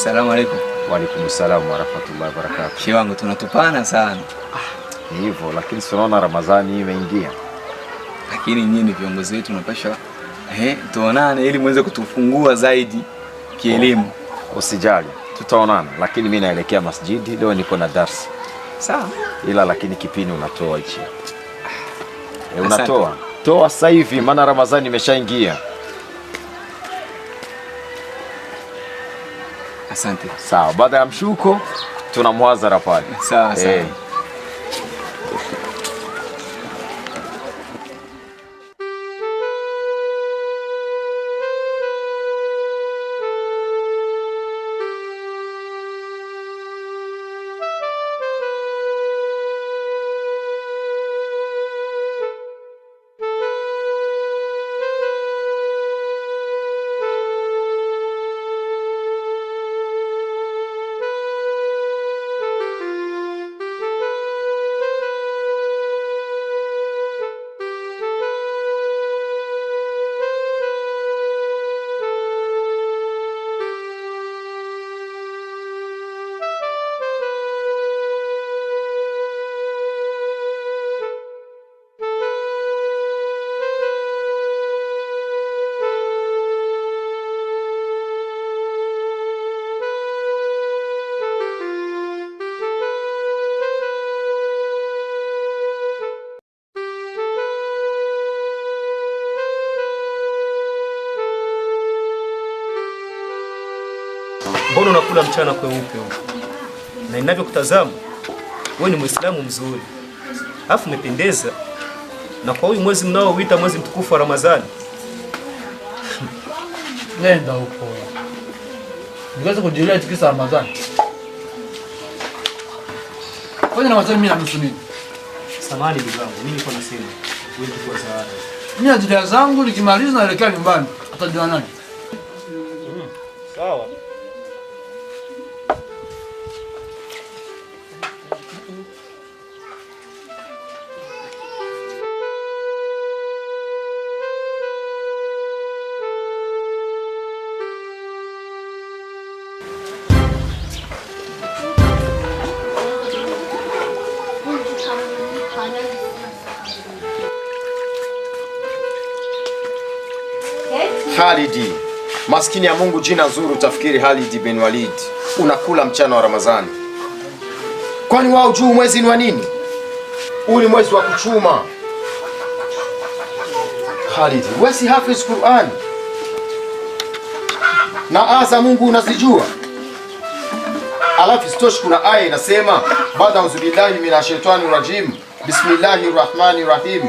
Asalamu alaykum. Wa alaykum salaam wa rahmatullahi wa barakatuh. Shehe wangu tunatupana sana. Ni hivyo, lakini tunaona Ramadhani imeingia. Lakini nyinyi viongozi wetu tunapaswa tuonane ili muweze kutufungua zaidi kielimu. Usijali, tutaonana, lakini mimi naelekea masjidi leo, niko na darasa. Sawa. Ila lakini kipindi unatoa hichi. Unatoa. Toa sasa hivi maana Ramadhani imeshaingia. Asante. Sawa, baada ya mshuko tuna muhadhara pale. Sawa sawa. Mbona unakula mchana kweupe huko? Na ninavyokutazama wewe ni Muislamu mzuri. Alafu umependeza. Na kwa huyu mwezi mnaoita mwezi mtukufu wa Ramadhani. Nenda huko. Nikaanza kujilia tikisa Ramadhani. Kwani Ramadhani mimi nanusu nini? Samahani ndugu yangu, mimi niko nasema wewe kwa zawadi. Mimi ajira zangu nikimaliza naelekea nyumbani. Atajua nani? Sawa. Khalidi, maskini ya Mungu, jina zuri utafikiri Khalid bin Walid. Unakula mchana wa Ramadhani. Kwani wao juu mwezi ni wa nini? Uli mwezi wa kuchuma. Khalid, wewe si hafiz Qur'an? Na aya za Mungu unazijua? Alafu sitoshi, kuna aya inasema baada auzubillahi minashaitani rajim, bismillahir rahmanir rahim,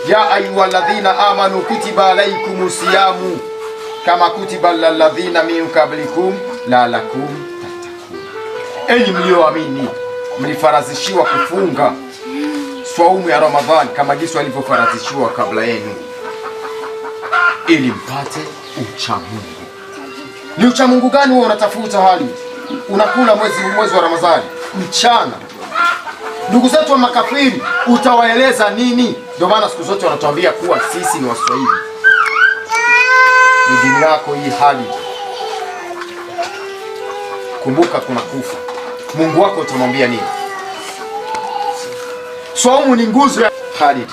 ya ayyuhalladhina amanu kutiba alaykumus siyamu kama kutiba alal ladhina min qablikum la'allakum tattaqun. Enyi mlioamini, mlifaradhishiwa kufunga swaumu ya Ramadhani kama jinsi walivyofaradhishiwa kabla yenu, ili mpate uchamungu. Ni uchamungu gani wewe unatafuta hali? Unakula mwezi wa Ramadhani mchana. Ndugu zetu wa makafiri utawaeleza nini? Ndio maana siku zote wanatuambia kuwa sisi ni Waswahili. Ni dini yako hii hali. Kumbuka kuna kufa. Mungu wako utamwambia nini? Swaumu ni nguzo ya Khalid.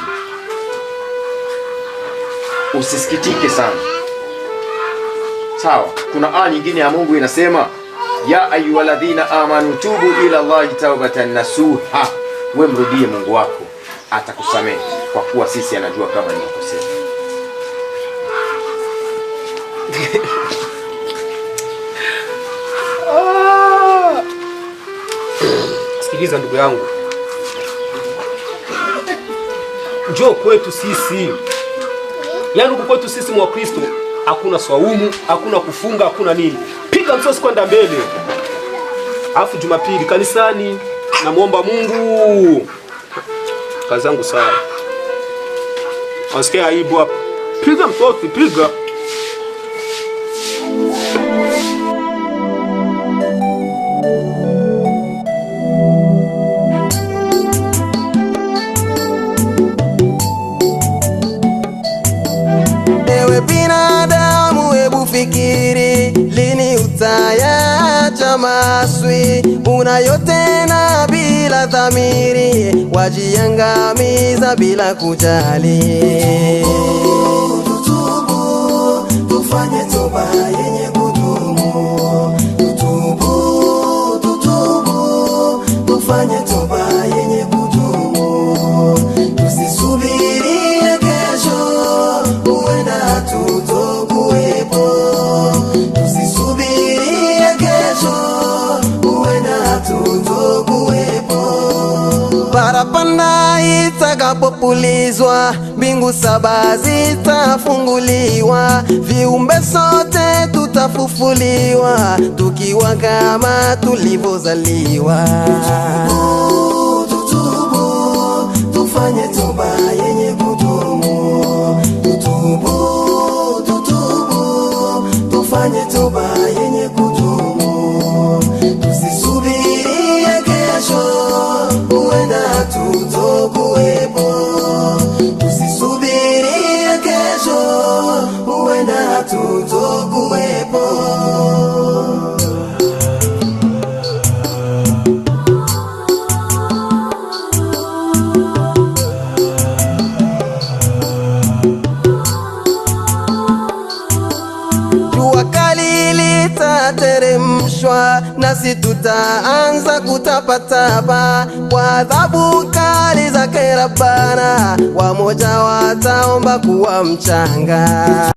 Usisikitike sana. Sawa, kuna aya nyingine ya Mungu inasema ya ayyuhalladhina amanu tubu ila Allahi tawbatan nasuha. Wewe mrudie Mungu wako, atakusamehe kwa kuwa sisi anajua kama ni makosea. Sikiliza ndugu yangu. Njoo kwetu sisi. Yaani huko kwetu sisi mwa Kristo hakuna swaumu, hakuna kufunga, hakuna nini. Piga msosi kwenda mbele. Alafu Jumapili kanisani namuomba Mungu. Kazi zangu sawa. Wasikia aibu hapa. Piga msosi, piga. Ewe binadamu, hebu fikiri lini utaya wacha maswi unayotenda bila dhamiri, wajiangamiza bila kujali. Tutubu, tufanye toba yenye kudumu. Tutubu, tufanye toba yenye kudumu. Tusisubirie kesho, huenda hatutokuwepo. Tusisubirie kesho, huenda hatutokuwepo. Parapanda itakapopulizwa, mbingu 7 zitafunguliwa, viumbe sote tutafufuliwa, tukiwa kama tulivyozaliwa. Tutubu, tufanye toba yenye kudumu. Tutubu, tufanye toba yenye kudumu. Tusisubirie kesho, huenda hatutokuwepo. Tusisubirie kesho, huenda hatutokuwepo. Jua kali litateremshwa, nasi tutaanza kutapatapa kwa adhabu kali za Rabbana. Wamoja wataomba kuwa mchanga.